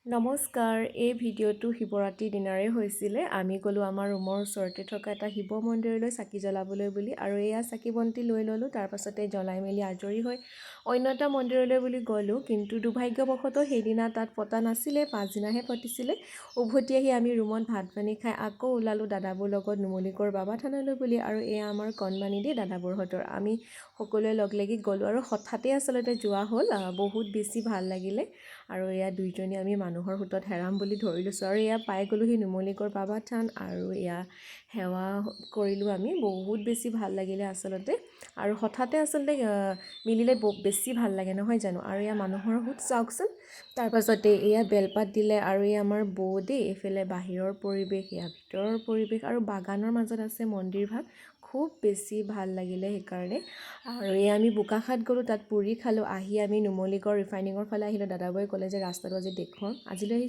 নমস্কাৰ, এই ভিডিঅ'টো শিৱৰাত্ৰিৰ দিনাৰে হৈছিলে। আমি গ'লোঁ আমাৰ ৰুমৰ ওচৰতে থকা এটা শিৱ মন্দিৰলৈ চাকি জ্বলাবলৈ বুলি, আৰু এয়া চাকি বন্তি লৈ ল'লোঁ। তাৰপাছতে জ্বলাই মেলি আজৰি হৈ অন্য এটা মন্দিৰলৈ বুলি গ'লোঁ, কিন্তু দুৰ্ভাগ্যবশতঃ সেইদিনা তাত পতা নাছিলে, পাছদিনাহে পাতিছিলে। উভতি আহি আমি ৰুমত ভাত পানী খাই আকৌ ওলালোঁ দাদাবোৰ লগত নুমলীগড় বাবা থানলৈ বুলি। আৰু এয়া আমাৰ কণমানি দেই দাদাবৰহঁতৰ, আমি সকলোৱে লগ লাগি গ'লোঁ আৰু হঠাতে আচলতে যোৱা হ'ল। বহুত বেছি ভাল লাগিলে। আৰু এয়া দুইজনী আমি মানুহৰ সোঁতত হেৰাম বুলি ধৰি লৈছোঁ, আৰু এয়া পাই গ'লোহি নুমলীগড় বাবা থান। আৰু এয়া সেৱা কৰিলোঁ আমি, বহুত বেছি ভাল লাগিলে আচলতে। আৰু হঠাতে আচলতে মিলিলে বেছি ভাল লাগে নহয় জানো। আৰু এয়া মানুহৰ সোঁত চাওকচোন। তাৰপাছতে এয়া বেলপাত দিলে, আৰু এয়া আমাৰ বৌ দেই, এইফালে বাহিৰৰ পৰিৱেশ, এয়া ভিতৰৰ পৰিৱেশ, আৰু বাগানৰ মাজত আছে মন্দিৰভাগ। খুব বেছি ভাল লাগিলে সেইকাৰণে। আৰু এয়া আমি বোকাখাট গ'লোঁ, তাত পুৰি খালোঁ। আহি আমি নুমলীগড় ৰিফাইনিঙৰ ফালে আহিলোঁ। দাদাবোৰে ক'লে যে ৰাস্তাটো আজি দেখুৱাম, আজিলৈ আহিছোঁ।